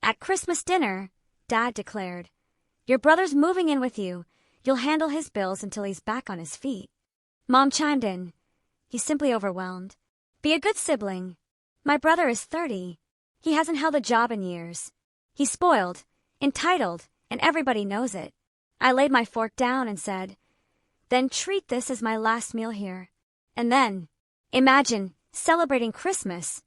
At Christmas dinner, Dad declared, "Your brother's moving in with you. You'll handle his bills until he's back on his feet." Mom chimed in, "He's simply overwhelmed. Be a good sibling. My brother is 30. He hasn't held a job in years. He's spoiled, entitled, and everybody knows it." I laid my fork down and said, "Then treat this as my last meal here." And then, imagine celebrating Christmas,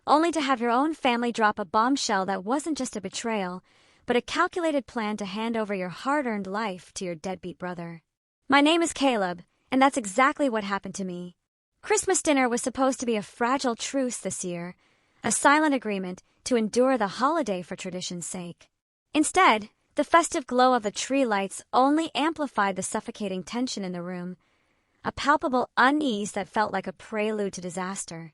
only to have your own family drop a bombshell that wasn't just a betrayal, but a calculated plan to hand over your hard-earned life to your deadbeat brother. My name is Caleb, and that's exactly what happened to me. Christmas dinner was supposed to be a fragile truce this year, a silent agreement to endure the holiday for tradition's sake. Instead, the festive glow of the tree lights only amplified the suffocating tension in the room, a palpable unease that felt like a prelude to disaster.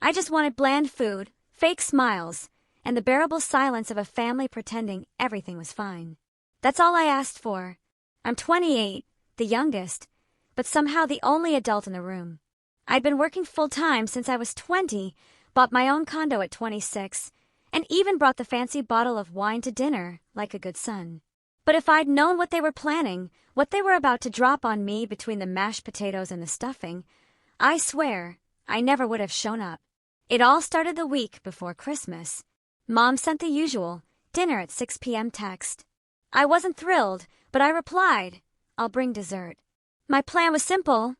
I just wanted bland food, fake smiles, and the bearable silence of a family pretending everything was fine. That's all I asked for. I'm 28, the youngest, but somehow the only adult in the room. I'd been working full-time since I was 20, bought my own condo at 26, and even brought the fancy bottle of wine to dinner, like a good son. But if I'd known what they were planning, what they were about to drop on me between the mashed potatoes and the stuffing, I swear I never would have shown up. It all started the week before Christmas. Mom sent the usual, dinner at 6 p.m. text. I wasn't thrilled, but I replied, "I'll bring dessert." My plan was simple: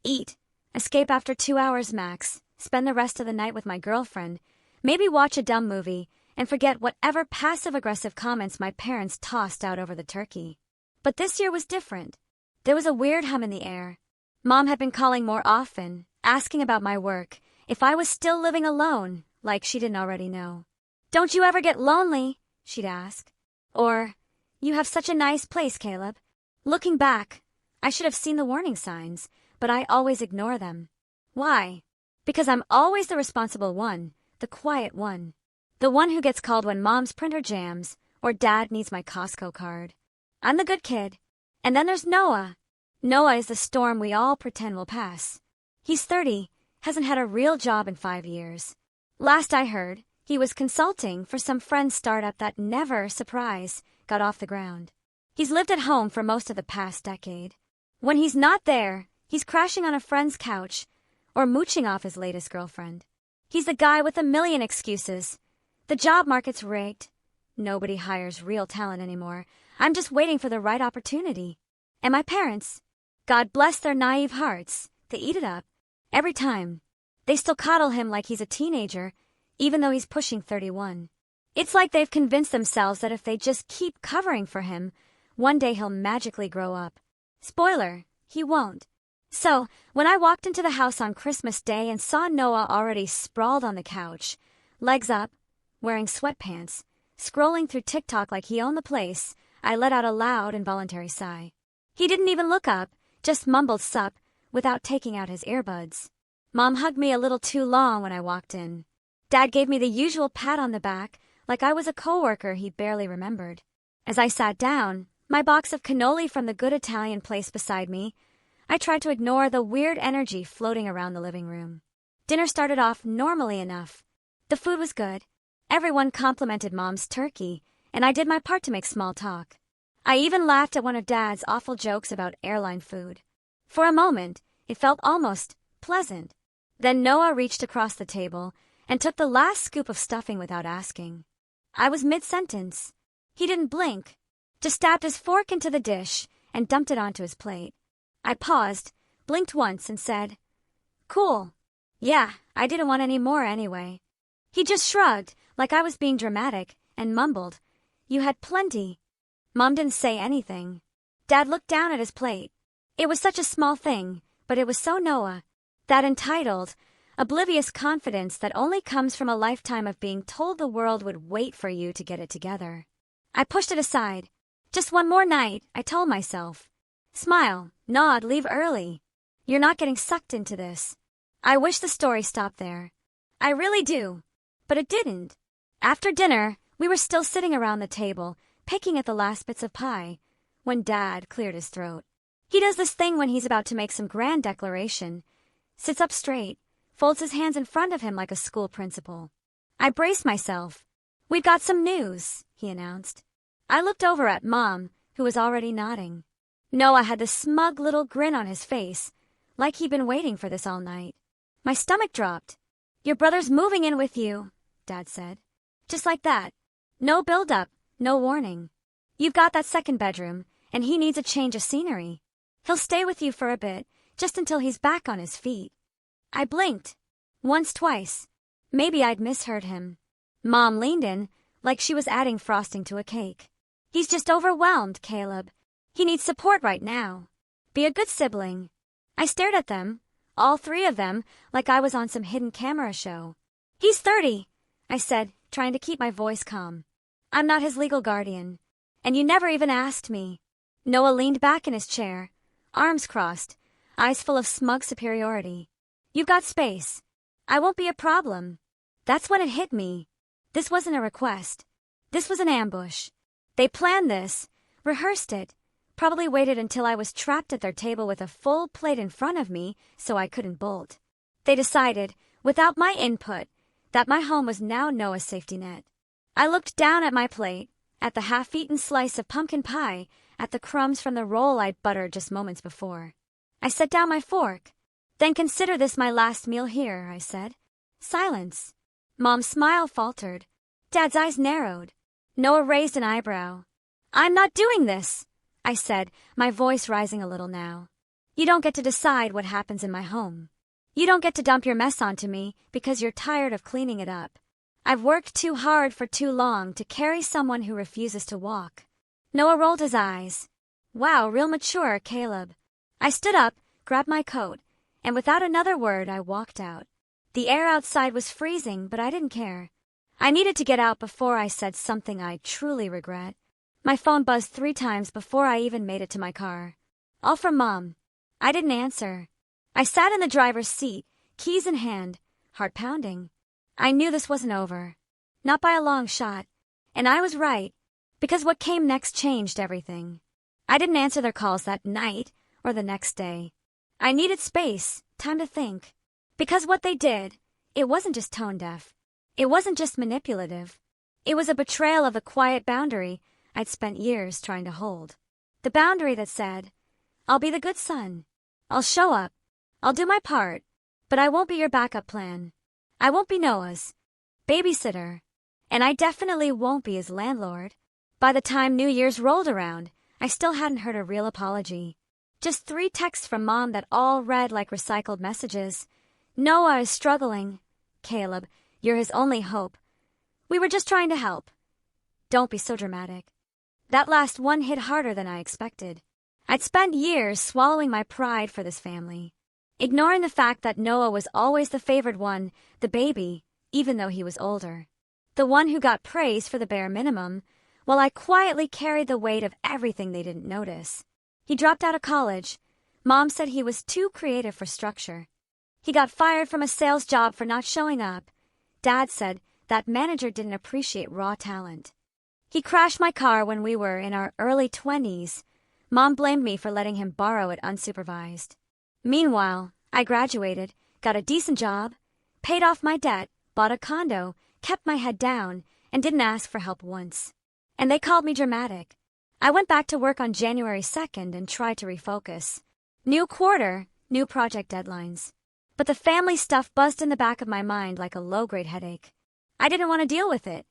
eat, escape after 2 hours max, spend the rest of the night with my girlfriend, maybe watch a dumb movie, and forget whatever passive-aggressive comments my parents tossed out over the turkey. But this year was different. There was a weird hum in the air. Mom had been calling more often, asking about my work, if I was still living alone, like she didn't already know. "Don't you ever get lonely?" she'd ask. Or, "You have such a nice place, Caleb." Looking back, I should have seen the warning signs, but I always ignore them. Why? Because I'm always the responsible one, the quiet one. The one who gets called when Mom's printer jams or Dad needs my Costco card. I'm the good kid. And then there's Noah. Noah is the storm we all pretend will pass. He's 30, hasn't had a real job in 5 years. Last I heard, he was consulting for some friend's startup that never, surprise, got off the ground. He's lived at home for most of the past decade. When he's not there, he's crashing on a friend's couch or mooching off his latest girlfriend. He's the guy with a million excuses. The job market's rigged. Nobody hires real talent anymore. I'm just waiting for the right opportunity. And my parents, God bless their naive hearts, they eat it up. Every time. They still coddle him like he's a teenager, even though he's pushing 31. It's like they've convinced themselves that if they just keep covering for him, one day he'll magically grow up. Spoiler, he won't. So, when I walked into the house on Christmas Day and saw Noah already sprawled on the couch, legs up, wearing sweatpants, scrolling through TikTok like he owned the place, I let out a loud, involuntary sigh. He didn't even look up, just mumbled sup, without taking out his earbuds. Mom hugged me a little too long when I walked in. Dad gave me the usual pat on the back, like I was a coworker he barely remembered. As I sat down, my box of cannoli from the good Italian place beside me, I tried to ignore the weird energy floating around the living room. Dinner started off normally enough. The food was good. Everyone complimented Mom's turkey, and I did my part to make small talk. I even laughed at one of Dad's awful jokes about airline food. For a moment, it felt almost pleasant. Then Noah reached across the table and took the last scoop of stuffing without asking. I was mid-sentence. He didn't blink, just stabbed his fork into the dish and dumped it onto his plate. I paused, blinked once, and said, "Cool. Yeah, I didn't want any more anyway." He just shrugged, like I was being dramatic, and mumbled, "You had plenty." Mom didn't say anything. Dad looked down at his plate. It was such a small thing, but it was so Noah. That entitled, oblivious confidence that only comes from a lifetime of being told the world would wait for you to get it together. I pushed it aside. Just one more night, I told myself. Smile, nod, leave early. You're not getting sucked into this. I wish the story stopped there. I really do. But it didn't. After dinner, we were still sitting around the table, picking at the last bits of pie, when Dad cleared his throat. He does this thing when he's about to make some grand declaration, sits up straight, folds his hands in front of him like a school principal. I brace myself. "We've got some news," he announced. I looked over at Mom, who was already nodding. Noah had this smug little grin on his face, like he'd been waiting for this all night. My stomach dropped. "Your brother's moving in with you," Dad said. Just like that. No build-up, no warning. "You've got that second bedroom, and he needs a change of scenery. He'll stay with you for a bit, just until he's back on his feet." I blinked. Once, twice. Maybe I'd misheard him. Mom leaned in, like she was adding frosting to a cake. "He's just overwhelmed, Caleb. He needs support right now. Be a good sibling." I stared at them, all three of them, like I was on some hidden camera show. "He's 30, I said, trying to keep my voice calm. "I'm not his legal guardian. And you never even asked me." Noah leaned back in his chair, arms crossed, eyes full of smug superiority. "You've got space. I won't be a problem." That's when it hit me. This wasn't a request. This was an ambush. They planned this, rehearsed it, probably waited until I was trapped at their table with a full plate in front of me so I couldn't bolt. They decided, without my input, that my home was now Noah's safety net. I looked down at my plate, at the half-eaten slice of pumpkin pie, at the crumbs from the roll I'd buttered just moments before. I set down my fork. "Then consider this my last meal here," I said. Silence. Mom's smile faltered. Dad's eyes narrowed. Noah raised an eyebrow. "I'm not doing this," I said, my voice rising a little now. "You don't get to decide what happens in my home. You don't get to dump your mess onto me because you're tired of cleaning it up. I've worked too hard for too long to carry someone who refuses to walk." Noah rolled his eyes. "Wow, real mature, Caleb." I stood up, grabbed my coat, and without another word I walked out. The air outside was freezing, but I didn't care. I needed to get out before I said something I'd truly regret. My phone buzzed 3 times before I even made it to my car. All from Mom. I didn't answer. I sat in the driver's seat, keys in hand, heart pounding. I knew this wasn't over. Not by a long shot. And I was right, because what came next changed everything. I didn't answer their calls that night or the next day. I needed space, time to think. Because what they did, it wasn't just tone deaf. It wasn't just manipulative. It was a betrayal of the quiet boundary I'd spent years trying to hold. The boundary that said, "I'll be the good son. I'll show up. I'll do my part. But I won't be your backup plan. I won't be Noah's babysitter. And I definitely won't be his landlord." By the time New Year's rolled around, I still hadn't heard a real apology. Just 3 texts from Mom that all read like recycled messages. "Noah is struggling. Caleb, you're his only hope. We were just trying to help. Don't be so dramatic." That last one hit harder than I expected. I'd spent years swallowing my pride for this family, ignoring the fact that Noah was always the favored one, the baby, even though he was older. The one who got praise for the bare minimum, while I quietly carried the weight of everything they didn't notice. He dropped out of college. Mom said he was too creative for structure. He got fired from a sales job for not showing up. Dad said that manager didn't appreciate raw talent. He crashed my car when we were in our early 20s. Mom blamed me for letting him borrow it unsupervised. Meanwhile, I graduated, got a decent job, paid off my debt, bought a condo, kept my head down, and didn't ask for help once. And they called me dramatic. I went back to work on January 2nd and tried to refocus. New quarter, new project deadlines. But the family stuff buzzed in the back of my mind like a low-grade headache. I didn't want to deal with it,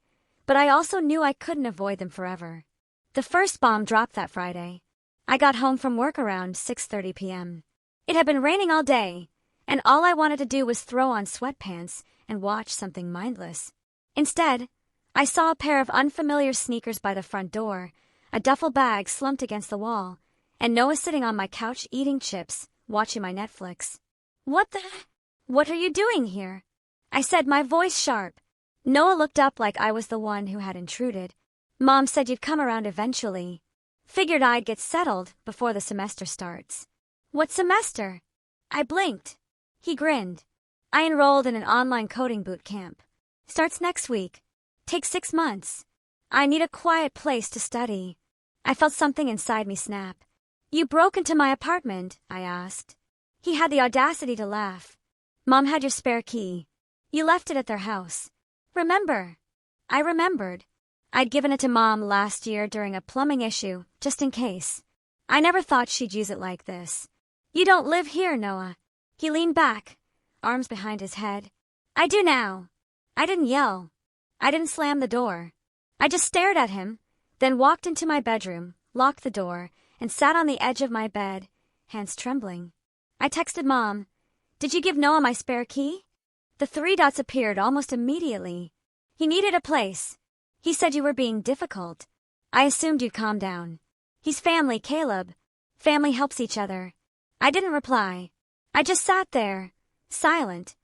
but I also knew I couldn't avoid them forever. The first bomb dropped that Friday. I got home from work around 6:30 p.m. It had been raining all day, and all I wanted to do was throw on sweatpants and watch something mindless. Instead, I saw a pair of unfamiliar sneakers by the front door, a duffel bag slumped against the wall, and Noah sitting on my couch eating chips, watching my Netflix. What are you doing here?" I said, my voice sharp. Noah looked up like I was the one who had intruded. "Mom said you'd come around eventually. Figured I'd get settled before the semester starts." "What semester?" I blinked. He grinned. "I enrolled in an online coding boot camp. Starts next week. Takes 6 months. I need a quiet place to study." I felt something inside me snap. "You broke into my apartment?" I asked. He had the audacity to laugh. "Mom had your spare key. You left it at their house. Remember?" I remembered. I'd given it to Mom last year during a plumbing issue, just in case. I never thought she'd use it like this. You don't live here, Noah. He leaned back, arms behind his head. I do now. I didn't yell. I didn't slam the door. I just stared at him, then walked into my bedroom, locked the door, and sat on the edge of my bed, hands trembling. I texted Mom, "Did you give Noah my spare key?" The 3 dots appeared almost immediately. He needed a place. He said you were being difficult. I assumed you'd calm down. He's family, Caleb. Family helps each other. I didn't reply. I just sat there, silent,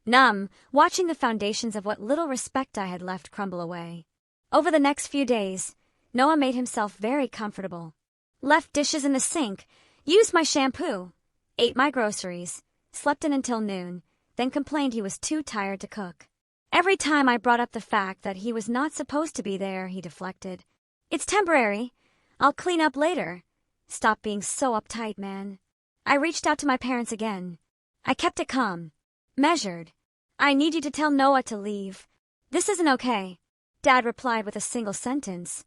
numb, watching the foundations of what little respect I had left crumble away. Over the next few days, Noah made himself very comfortable. Left dishes in the sink, used my shampoo, ate my groceries, slept in until noon, then complained he was too tired to cook. Every time I brought up the fact that he was not supposed to be there, he deflected. It's temporary. I'll clean up later. Stop being so uptight, man. I reached out to my parents again. I kept it calm, measured. I need you to tell Noah to leave. This isn't okay. Dad replied with a single sentence.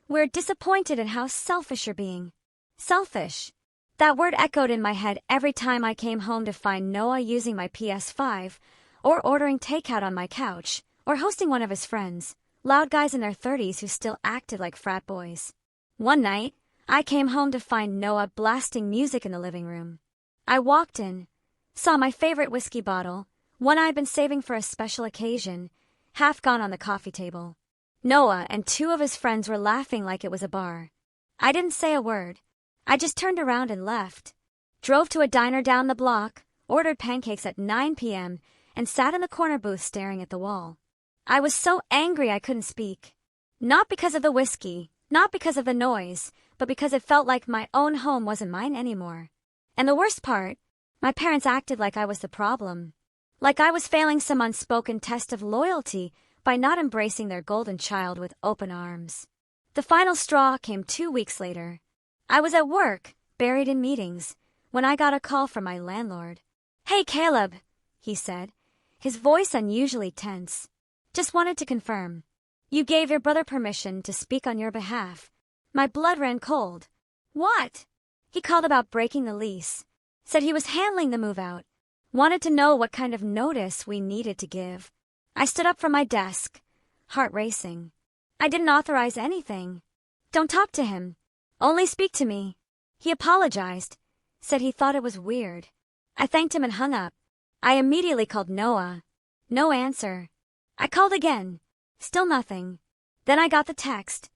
We're disappointed in how selfish you're being. Selfish. That word echoed in my head every time I came home to find Noah using my PS5, or ordering takeout on my couch, or hosting one of his friends, loud guys in their 30s who still acted like frat boys. One night, I came home to find Noah blasting music in the living room. I walked in, saw my favorite whiskey bottle, one I'd been saving for a special occasion, half gone on the coffee table. Noah and 2 of his friends were laughing like it was a bar. I didn't say a word. I just turned around and left. Drove to a diner down the block, ordered pancakes at 9 p.m., and sat in the corner booth staring at the wall. I was so angry I couldn't speak. Not because of the whiskey, not because of the noise, but because it felt like my own home wasn't mine anymore. And the worst part, my parents acted like I was the problem. Like I was failing some unspoken test of loyalty by not embracing their golden child with open arms. The final straw came 2 weeks later. I was at work, buried in meetings, when I got a call from my landlord. "Hey, Caleb," he said, his voice unusually tense. "Just wanted to confirm. You gave your brother permission to speak on your behalf." My blood ran cold. "What?" He called about breaking the lease. Said he was handling the move out. Wanted to know what kind of notice we needed to give. I stood up from my desk, heart racing. I didn't authorize anything. "Don't talk to him. Only speak to me." He apologized. Said he thought it was weird. I thanked him and hung up. I immediately called Noah. No answer. I called again. Still nothing. Then I got the text.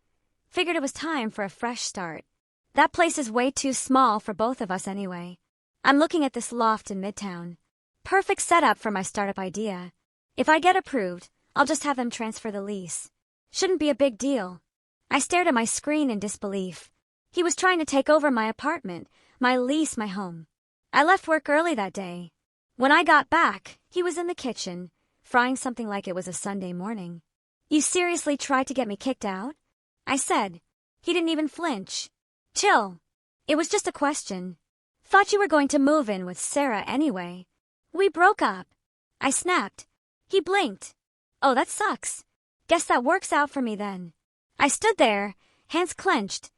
Figured it was time for a fresh start. That place is way too small for both of us anyway. I'm looking at this loft in Midtown. Perfect setup for my startup idea. If I get approved, I'll just have them transfer the lease. Shouldn't be a big deal. I stared at my screen in disbelief. He was trying to take over my apartment, my lease, my home. I left work early that day. When I got back, he was in the kitchen, frying something like it was a Sunday morning. "You seriously tried to get me kicked out?" I said. He didn't even flinch. "Chill. It was just a question. Thought you were going to move in with Sarah anyway. We broke up." I snapped. He blinked. "Oh, that sucks. Guess that works out for me then." I stood there, hands clenched,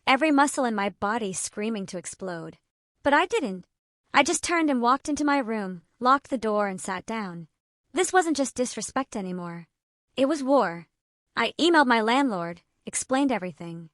every muscle in my body screaming to explode. But I didn't. I just turned and walked into my room, locked the door, and sat down. This wasn't just disrespect anymore. It was war. I emailed my landlord, explained everything.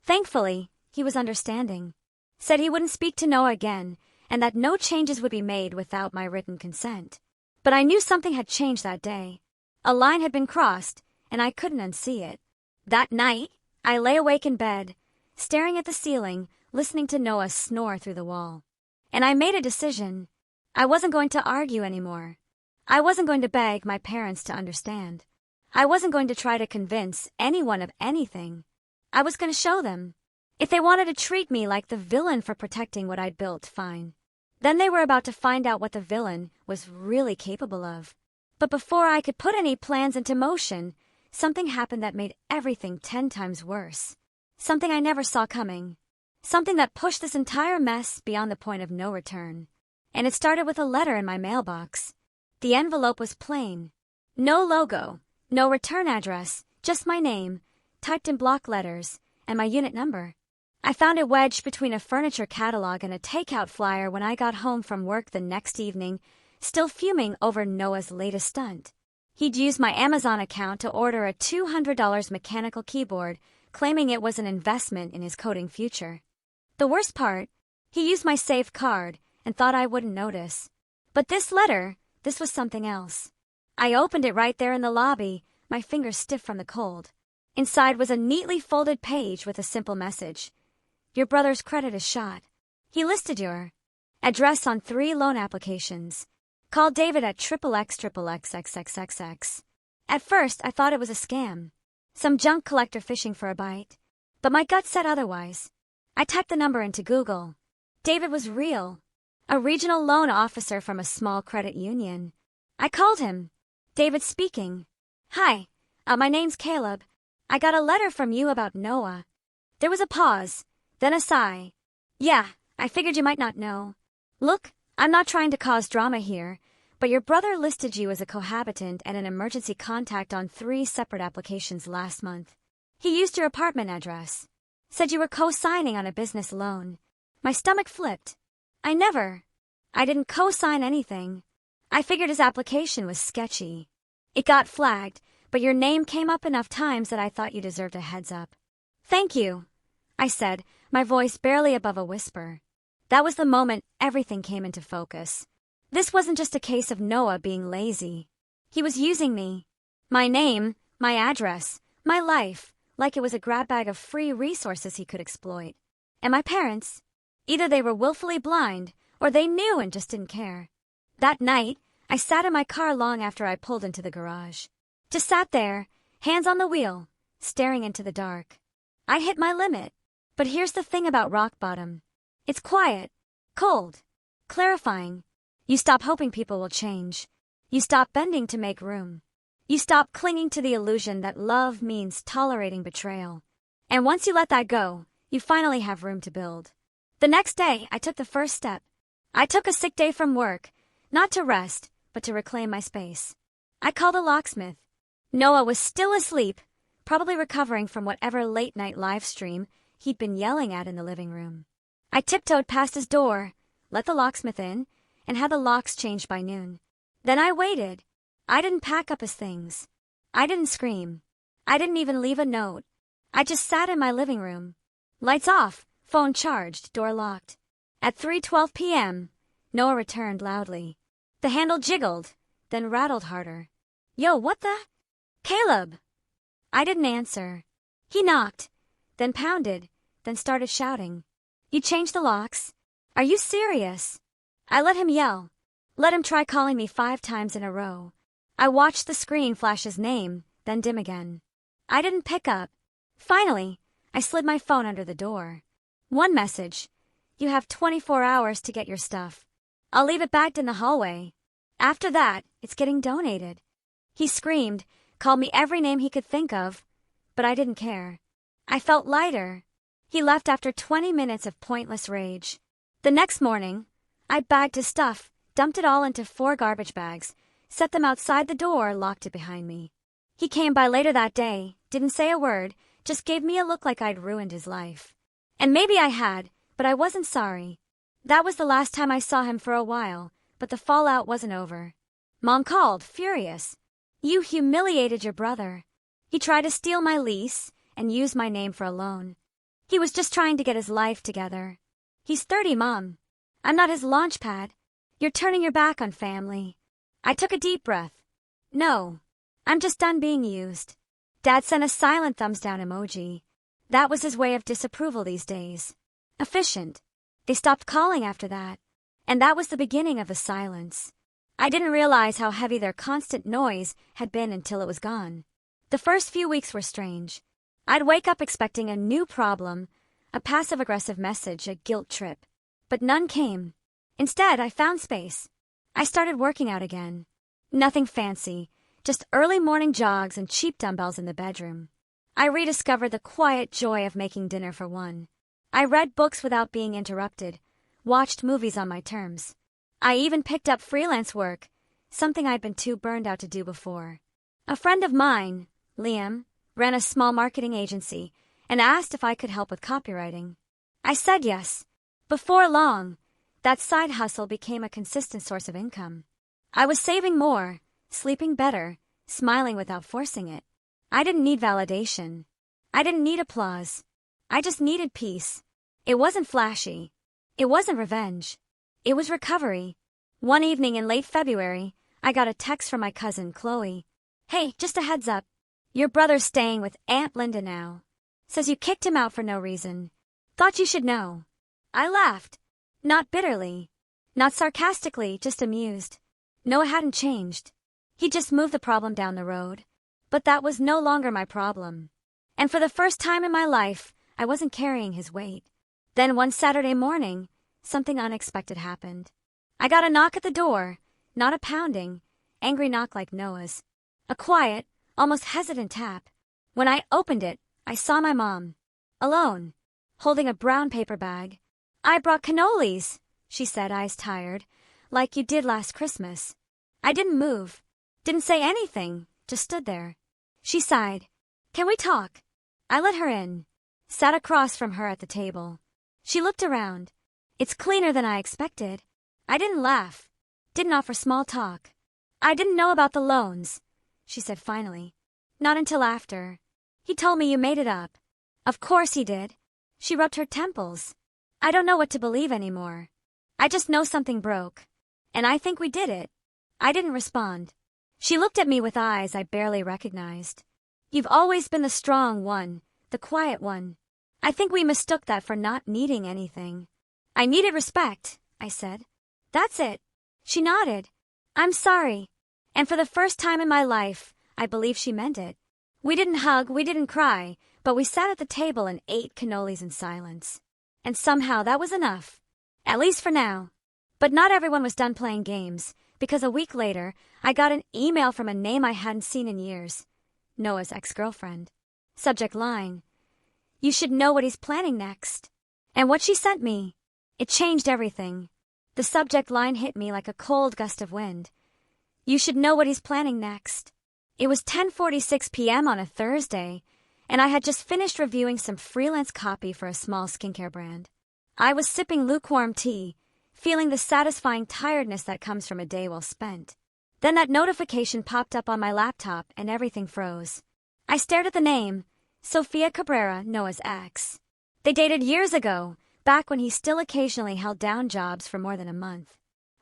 Thankfully, he was understanding. Said he wouldn't speak to Noah again, and that no changes would be made without my written consent. But I knew something had changed that day. A line had been crossed, and I couldn't unsee it. That night, I lay awake in bed, staring at the ceiling, listening to Noah snore through the wall. And I made a decision. I wasn't going to argue anymore. I wasn't going to beg my parents to understand. I wasn't going to try to convince anyone of anything. I was going to show them. If they wanted to treat me like the villain for protecting what I'd built, fine. Then they were about to find out what the villain was really capable of. But before I could put any plans into motion, something happened that made everything 10 times worse. Something I never saw coming. Something that pushed this entire mess beyond the point of no return. And it started with a letter in my mailbox. The envelope was plain. No logo, no return address, Just my name, typed in block letters, and my unit number. I found it wedged between a furniture catalog and a takeout flyer when I got home from work the next evening, still fuming over Noah's latest stunt. He'd used my Amazon account to order a $200 mechanical keyboard, claiming it was an investment in his coding future. The worst part, he used my saved card and thought I wouldn't notice. But this letter, this was something else. I opened it right there in the lobby, my fingers stiff from the cold. Inside was a neatly folded page with a simple message. Your brother's credit is shot. He listed your address on 3 loan applications. Call David at XXXXXXXX. At first, I thought it was a scam. Some junk collector fishing for a bite. But my gut said otherwise. I typed the number into Google. David was real. A regional loan officer from a small credit union. I called him. David speaking. Hi, my name's Caleb. I got a letter from you about Noah. There was a pause, then a sigh. Yeah, I figured you might not know. Look, I'm not trying to cause drama here, but your brother listed you as a cohabitant and an emergency contact on 3 separate applications last month. He used your apartment address. Said you were co-signing on a business loan. My stomach flipped. I didn't co-sign anything. I figured his application was sketchy. It got flagged, but your name came up enough times that I thought you deserved a heads up. Thank you, I said, my voice barely above a whisper. That was the moment everything came into focus. This wasn't just a case of Noah being lazy. He was using me. My name, my address, my life, like it was a grab bag of free resources he could exploit. And my parents? Either they were willfully blind, or they knew and just didn't care. That night, I sat in my car long after I pulled into the garage. Just sat there, hands on the wheel, staring into the dark. I hit my limit. But here's the thing about rock bottom. It's quiet, cold, clarifying. You stop hoping people will change. You stop bending to make room. You stop clinging to the illusion that love means tolerating betrayal. And once you let that go, you finally have room to build. The next day, I took the first step. I took a sick day from work, not to rest, but to reclaim my space. I called a locksmith. Noah was still asleep, probably recovering from whatever late-night live stream he'd been yelling at in the living room. I tiptoed past his door, let the locksmith in, and had the locks changed by noon. Then I waited. I didn't pack up his things. I didn't scream. I didn't even leave a note. I just sat in my living room. Lights off, phone charged, door locked. At 3:12 p.m., Noah returned loudly. The handle jiggled, then rattled harder. Yo, what the? Caleb! I didn't answer. He knocked, then pounded, then started shouting. You changed the locks? Are you serious? I let him yell. Let him try calling me 5 times in a row. I watched the screen flash his name, then dim again. I didn't pick up. Finally, I slid my phone under the door. One message. You have 24 hours to get your stuff. I'll leave it bagged in the hallway. After that, it's getting donated. He screamed, called me every name he could think of, but I didn't care. I felt lighter. He left after 20 minutes of pointless rage. The next morning, I bagged his stuff, dumped it all into 4 garbage bags, set them outside the door, locked it behind me. He came by later that day, didn't say a word, just gave me a look like I'd ruined his life. And maybe I had, but I wasn't sorry. That was the last time I saw him for a while, but the fallout wasn't over. Mom called, furious. You humiliated your brother. He tried to steal my lease and use my name for a loan. He was just trying to get his life together. He's 30, Mom. I'm not his launch pad. You're turning your back on family. I took a deep breath. No, I'm just done being used. Dad sent a silent thumbs down emoji. That was his way of disapproval these days. Efficient. They stopped calling after that. And that was the beginning of the silence. I didn't realize how heavy their constant noise had been until it was gone. The first few weeks were strange. I'd wake up expecting a new problem, a passive-aggressive message, a guilt trip. But none came. Instead, I found space. I started working out again. Nothing fancy, just early morning jogs and cheap dumbbells in the bedroom. I rediscovered the quiet joy of making dinner for one. I read books without being interrupted, watched movies on my terms. I even picked up freelance work, something I'd been too burned out to do before. A friend of mine, Liam, ran a small marketing agency, and asked if I could help with copywriting. I said yes. Before long, that side hustle became a consistent source of income. I was saving more, sleeping better, smiling without forcing it. I didn't need validation. I didn't need applause. I just needed peace. It wasn't flashy. It wasn't revenge. It was recovery. One evening in late February, I got a text from my cousin, Chloe. "Hey, just a heads up. Your brother's staying with Aunt Linda now. Says you kicked him out for no reason. Thought you should know." I laughed. Not bitterly. Not sarcastically, just amused. Noah hadn't changed. He just moved the problem down the road. But that was no longer my problem. And for the first time in my life, I wasn't carrying his weight. Then one Saturday morning, something unexpected happened. I got a knock at the door, not a pounding, angry knock like Noah's. A quiet, almost hesitant tap. When I opened it, I saw my mom. Alone, holding a brown paper bag. "I brought cannolis," she said, eyes tired, "like you did last Christmas." I didn't move, didn't say anything, just stood there. She sighed. "Can we talk?" I let her in, sat across from her at the table. She looked around. "It's cleaner than I expected." I didn't laugh, didn't offer small talk. "I didn't know about the loans," she said finally. "Not until after. He told me you made it up." "Of course he did." She rubbed her temples. "I don't know what to believe anymore. I just know something broke. And I think we did it." I didn't respond. She looked at me with eyes I barely recognized. "You've always been the strong one, the quiet one. I think we mistook that for not needing anything." "I needed respect," I said. "That's it." She nodded. "I'm sorry." And for the first time in my life, I believe she meant it. We didn't hug, we didn't cry, but we sat at the table and ate cannolis in silence. And somehow that was enough. At least for now. But not everyone was done playing games, because a week later, I got an email from a name I hadn't seen in years. Noah's ex-girlfriend. Subject line: "You should know what he's planning next." And what she sent me, it changed everything. The subject line hit me like a cold gust of wind. "You should know what he's planning next." It was 10:46 p.m. on a Thursday, and I had just finished reviewing some freelance copy for a small skincare brand. I was sipping lukewarm tea, feeling the satisfying tiredness that comes from a day well spent. Then that notification popped up on my laptop and everything froze. I stared at the name, Sofia Cabrera, Noah's ex. They dated years ago, back when he still occasionally held down jobs for more than a month.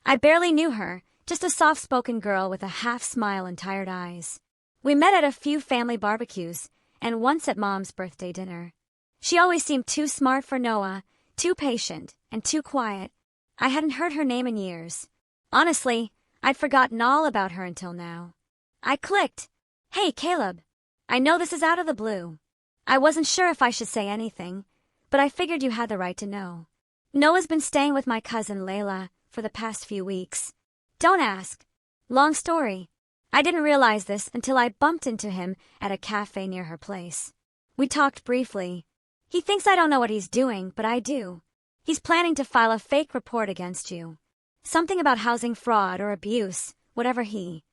I barely knew her, just a soft-spoken girl with a half smile and tired eyes. We met at a few family barbecues, and once at Mom's birthday dinner. She always seemed too smart for Noah, too patient, and too quiet. I hadn't heard her name in years. Honestly, I'd forgotten all about her until now. I clicked. "Hey, Caleb. I know this is out of the blue. I wasn't sure if I should say anything, but I figured you had the right to know. Noah's been staying with my cousin Layla for the past few weeks. Don't ask. Long story. I didn't realize this until I bumped into him at a cafe near her place. We talked briefly. He thinks I don't know what he's doing, but I do. He's planning to file a fake report against you. Something about housing fraud or abuse, whatever he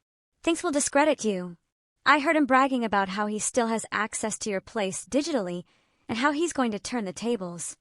thinks will discredit you. I heard him bragging about how he still has access to your place digitally and how he's going to turn the tables.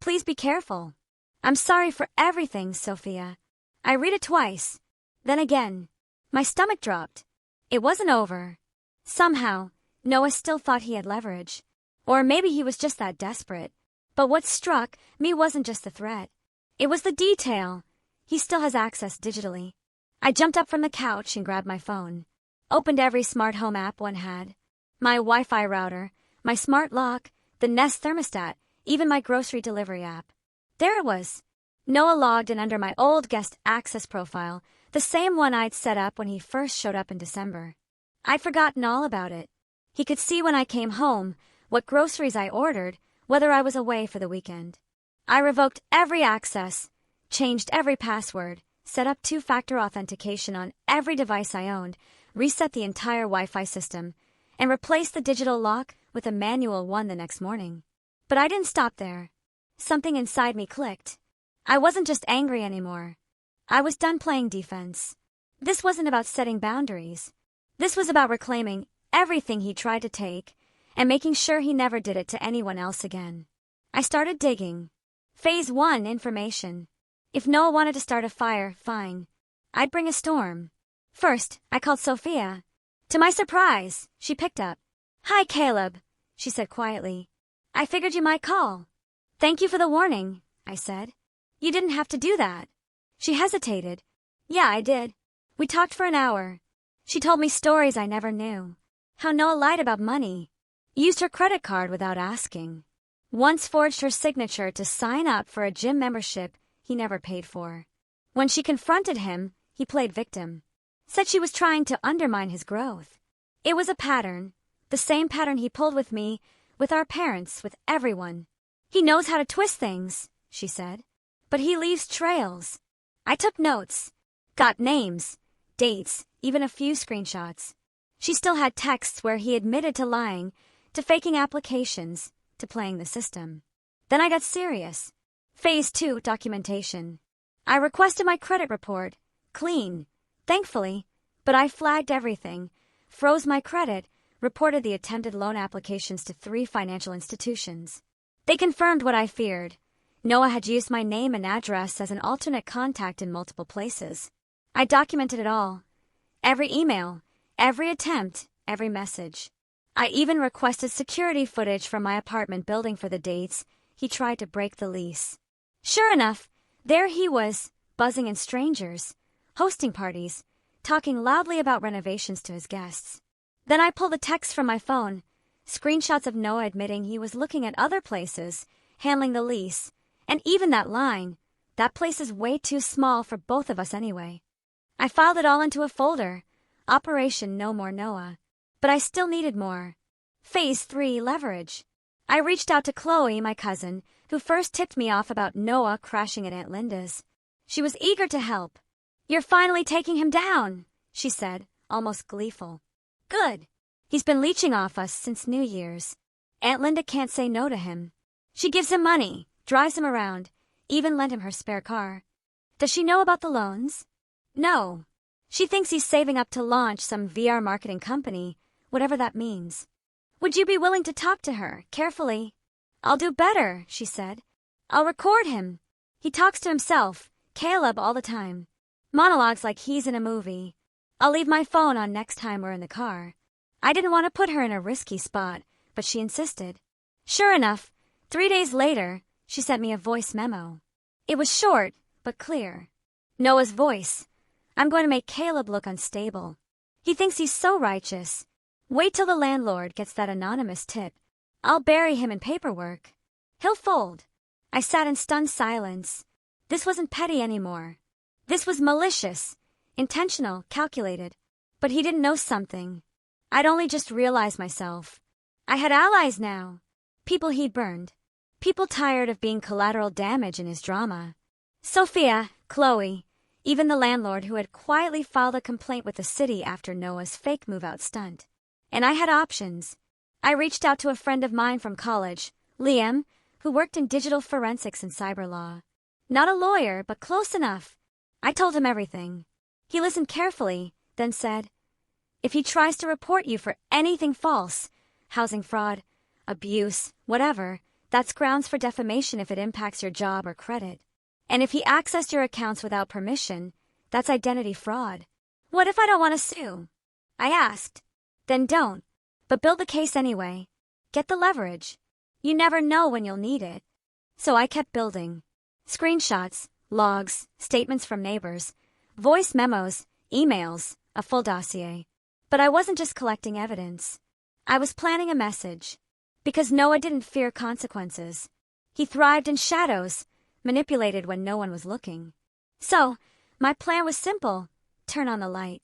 Please be careful. I'm sorry for everything, Sophia." I read it twice. Then again. My stomach dropped. It wasn't over. Somehow, Noah still thought he had leverage. Or maybe he was just that desperate. But what struck me wasn't just the threat. It was the detail. He still has access digitally. I jumped up from the couch and grabbed my phone. Opened every smart home app one had. My Wi-Fi router, my smart lock, the Nest thermostat, even my grocery delivery app. There it was. Noah logged in under my old guest access profile, the same one I'd set up when he first showed up in December. I'd forgotten all about it. He could see when I came home, what groceries I ordered, whether I was away for the weekend. I revoked every access, changed every password, set up two-factor authentication on every device I owned, reset the entire Wi-Fi system, and replaced the digital lock with a manual one the next morning. But I didn't stop there. Something inside me clicked. I wasn't just angry anymore. I was done playing defense. This wasn't about setting boundaries. This was about reclaiming everything he tried to take, and making sure he never did it to anyone else again. I started digging. Phase 1, information. If Noah wanted to start a fire, fine. I'd bring a storm. First, I called Sophia. To my surprise, she picked up. "Hi, Caleb," she said quietly. "I figured you might call." "Thank you for the warning," I said. "You didn't have to do that." She hesitated. "Yeah, I did. We talked for an hour. She told me stories I never knew. How Noah lied about money. Used her credit card without asking. Once forged her signature to sign up for a gym membership he never paid for. When she confronted him, he played victim. Said she was trying to undermine his growth. It was a pattern, the same pattern he pulled with me, with our parents, with everyone. He knows how to twist things, she said. But he leaves trails. I took notes, got names, dates, even a few screenshots. She still had texts where he admitted to lying, to faking applications, to playing the system. Then I got serious. Phase 2, documentation. I requested my credit report, clean, thankfully, but I flagged everything, froze my credit, reported the attempted loan applications to 3 financial institutions. They confirmed what I feared. Noah had used my name and address as an alternate contact in multiple places. I documented it all. Every email, every attempt, every message. I even requested security footage from my apartment building for the dates he tried to break the lease. Sure enough, there he was, buzzing in strangers, hosting parties, talking loudly about renovations to his guests. Then I pulled the text from my phone, screenshots of Noah admitting he was looking at other places, handling the lease, and even that line, "That place is way too small for both of us anyway." I filed it all into a folder, Operation No More Noah. But I still needed more. Phase 3, leverage. I reached out to Chloe, my cousin, who first tipped me off about Noah crashing at Aunt Linda's. She was eager to help. "You're finally taking him down," she said, almost gleeful. "Good. He's been leeching off us since New Year's. Aunt Linda can't say no to him. She gives him money, drives him around, even lent him her spare car. Does she know about the loans? No. She thinks he's saving up to launch some VR marketing company, whatever that means. Would you be willing to talk to her, carefully?" "I'll do better," she said. "I'll record him. He talks to himself, Caleb, all the time. Monologues like he's in a movie. I'll leave my phone on next time we're in the car." I didn't want to put her in a risky spot, but she insisted. Sure enough, 3 days later, she sent me a voice memo. It was short, but clear. Noah's voice. "I'm going to make Caleb look unstable. He thinks he's so righteous. Wait till the landlord gets that anonymous tip. I'll bury him in paperwork. He'll fold." I sat in stunned silence. This wasn't petty anymore. This was malicious, intentional, calculated. But he didn't know something. I'd only just realized myself. I had allies now. People he'd burned. People tired of being collateral damage in his drama. Sophia, Chloe, even the landlord who had quietly filed a complaint with the city after Noah's fake move-out stunt. And I had options. I reached out to a friend of mine from college, Liam, who worked in digital forensics and cyber law. Not a lawyer, but close enough. I told him everything. He listened carefully, then said, "If he tries to report you for anything false, housing fraud, abuse, whatever, that's grounds for defamation if it impacts your job or credit. And if he accessed your accounts without permission, that's identity fraud. What if I don't want to sue?" I asked. "Then don't. But build the case anyway. Get the leverage. You never know when you'll need it." So I kept building. Screenshots, logs, statements from neighbors, voice memos, emails, a full dossier. But I wasn't just collecting evidence. I was planning a message. Because Noah didn't fear consequences. He thrived in shadows, manipulated when no one was looking. So, my plan was simple. Turn on the light.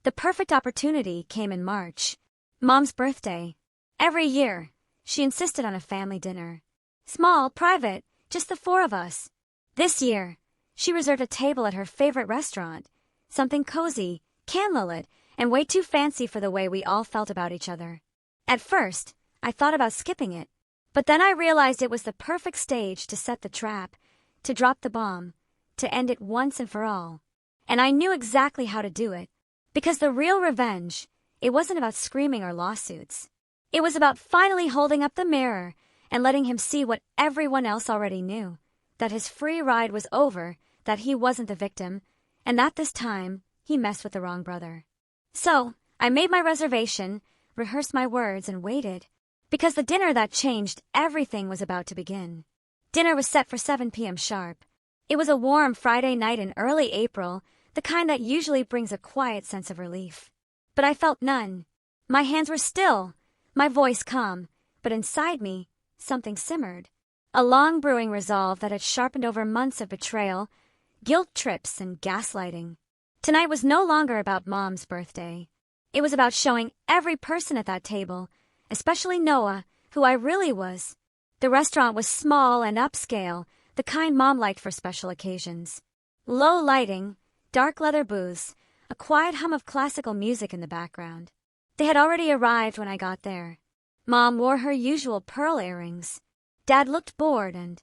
The perfect opportunity came in March. Mom's birthday. Every year, she insisted on a family dinner. Small, private, just the 4 of us. This year, she reserved a table at her favorite restaurant. Something cozy, candlelit, and way too fancy for the way we all felt about each other. At first, I thought about skipping it. But then I realized it was the perfect stage to set the trap, to drop the bomb, to end it once and for all. And I knew exactly how to do it. Because the real revenge, it wasn't about screaming or lawsuits. It was about finally holding up the mirror and letting him see what everyone else already knew, that his free ride was over, that he wasn't the victim, and that this time he messed with the wrong brother. So, I made my reservation, rehearsed my words, and waited, because the dinner that changed everything was about to begin. Dinner was set for 7 p.m. sharp. It was a warm Friday night in early April, the kind that usually brings a quiet sense of relief. But I felt none. My hands were still, my voice calm, but inside me, something simmered. A long brewing resolve that had sharpened over months of betrayal, guilt trips, and gaslighting. Tonight was no longer about Mom's birthday. It was about showing every person at that table, especially Noah, who I really was. The restaurant was small and upscale, the kind Mom liked for special occasions. Low lighting, dark leather booths, a quiet hum of classical music in the background. They had already arrived when I got there. Mom wore her usual pearl earrings. Dad looked bored and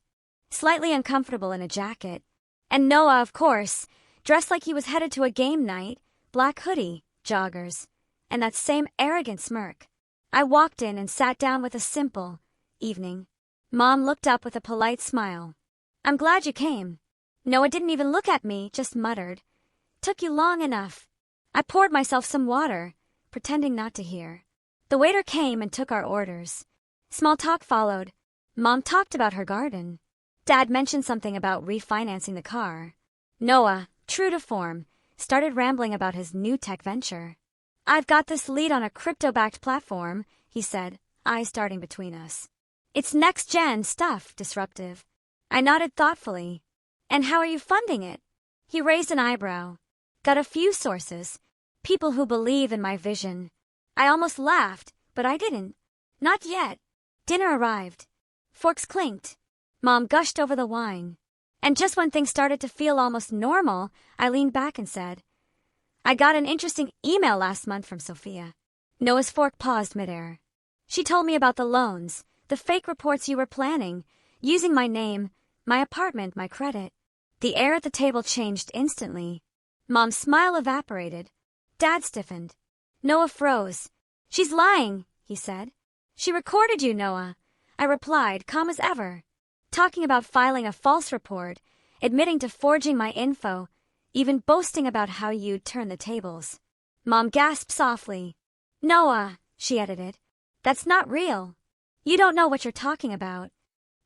slightly uncomfortable in a jacket. And Noah, of course, dressed like he was headed to a game night, black hoodie, joggers, and that same arrogant smirk. I walked in and sat down with a simple evening. Mom looked up with a polite smile. "I'm glad you came." Noah didn't even look at me, just muttered, "Took you long enough." I poured myself some water, pretending not to hear. The waiter came and took our orders. Small talk followed. Mom talked about her garden. Dad mentioned something about refinancing the car. Noah, true to form, started rambling about his new tech venture. "I've got this lead on a crypto-backed platform," he said, eyes darting between us. "It's next-gen stuff, disruptive." I nodded thoughtfully. "And how are you funding it?" He raised an eyebrow. "Got a few sources, people who believe in my vision." I almost laughed, but I didn't. Not yet. Dinner arrived. Forks clinked. Mom gushed over the wine. And just when things started to feel almost normal, I leaned back and said, "I got an interesting email last month from Sophia." Noah's fork paused midair. "She told me about the loans, the fake reports you were planning, using my name, my apartment, my credit." The air at the table changed instantly. Mom's smile evaporated. Dad stiffened. Noah froze. "She's lying," he said. "She recorded you, Noah." I replied, calm as ever. "Talking about filing a false report, admitting to forging my info, even boasting about how you'd turn the tables." Mom gasped softly. "Noah," she edited, "that's not real. You don't know what you're talking about."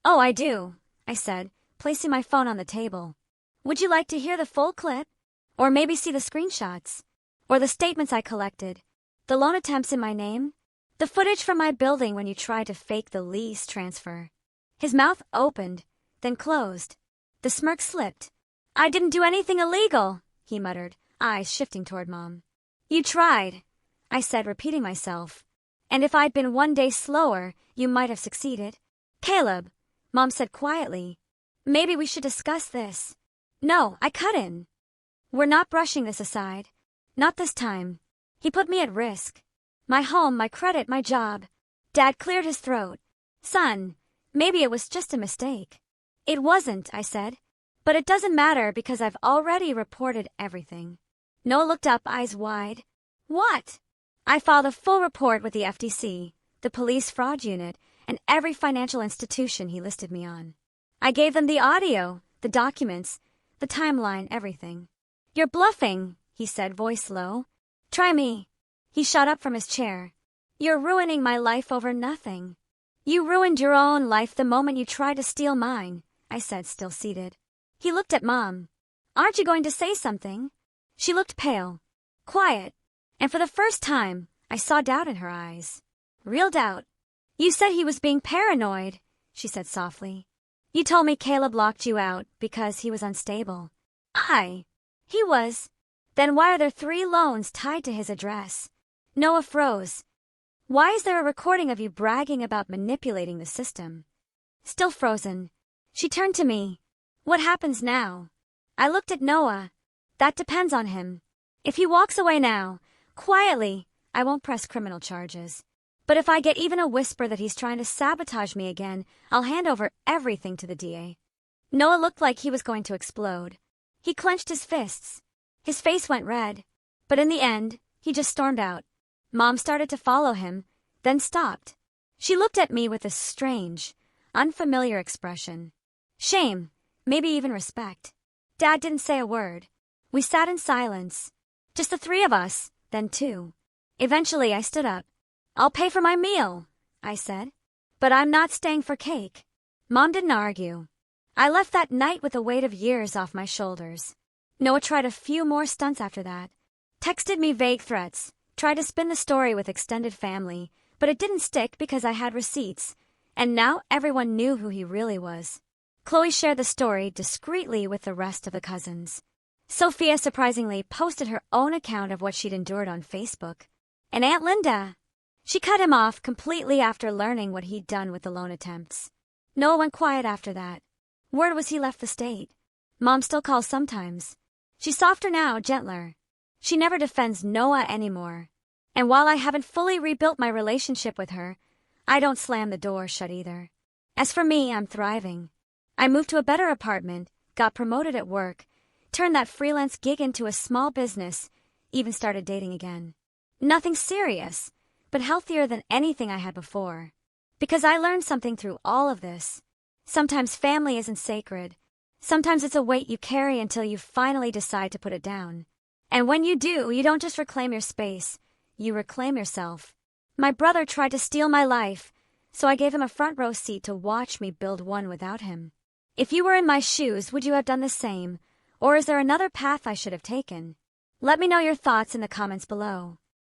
"Oh, I do," I said, placing my phone on the table. "Would you like to hear the full clip? Or maybe see the screenshots? Or the statements I collected? The loan attempts in my name? The footage from my building when you tried to fake the lease transfer?" His mouth opened, then closed. The smirk slipped. "I didn't do anything illegal," he muttered, eyes shifting toward Mom. "You tried," I said, repeating myself. "And if I'd been one day slower, you might have succeeded." "Caleb," Mom said quietly, "maybe we should discuss this." "No," I cut in. "We're not brushing this aside. Not this time. He put me at risk. My home, my credit, my job." Dad cleared his throat. "Son, maybe it was just a mistake." "It wasn't," I said. "But it doesn't matter because I've already reported everything." Noah looked up, eyes wide. "What?" "I filed a full report with the FDC, the police fraud unit, and every financial institution he listed me on. I gave them the audio, the documents, the timeline, everything." "You're bluffing," he said, voice low. "Try me." He shot up from his chair. "You're ruining my life over nothing." "You ruined your own life the moment you tried to steal mine," I said, still seated. He looked at Mom. "Aren't you going to say something?" She looked pale, quiet, and for the first time, I saw doubt in her eyes. Real doubt. "You said he was being paranoid," she said softly. "You told me Caleb locked you out because he was unstable." He was. Then why are there 3 loans tied to his address?" Noah froze. "Why is there a recording of you bragging about manipulating the system?" Still frozen, she turned to me. "What happens now?" I looked at Noah. "That depends on him. If he walks away now, quietly, I won't press criminal charges. But if I get even a whisper that he's trying to sabotage me again, I'll hand over everything to the DA." Noah looked like he was going to explode. He clenched his fists. His face went red. But in the end, he just stormed out. Mom started to follow him, then stopped. She looked at me with a strange, unfamiliar expression. Shame, maybe even respect. Dad didn't say a word. We sat in silence. Just the three of us, then two. Eventually, I stood up. I'll pay for my meal, I said. But I'm not staying for cake. Mom didn't argue. I left that night with the weight of years off my shoulders. Noah tried a few more stunts after that. Texted me vague threats, tried to spin the story with extended family, but it didn't stick because I had receipts, and now everyone knew who he really was. Chloe shared the story discreetly with the rest of the cousins. Sophia surprisingly posted her own account of what she'd endured on Facebook. And Aunt Linda, she cut him off completely after learning what he'd done with the loan attempts. Noah went quiet after that. Word was he left the state. Mom still calls sometimes. She's softer now, gentler. She never defends Noah anymore. And while I haven't fully rebuilt my relationship with her, I don't slam the door shut either. As for me, I'm thriving. I moved to a better apartment, got promoted at work, turned that freelance gig into a small business, even started dating again. Nothing serious, but healthier than anything I had before. Because I learned something through all of this. Sometimes family isn't sacred. Sometimes it's a weight you carry until you finally decide to put it down. And when you do, you don't just reclaim your space, you reclaim yourself. My brother tried to steal my life, so I gave him a front row seat to watch me build one without him. If you were in my shoes, would you have done the same? Or is there another path I should have taken? Let me know your thoughts in the comments below.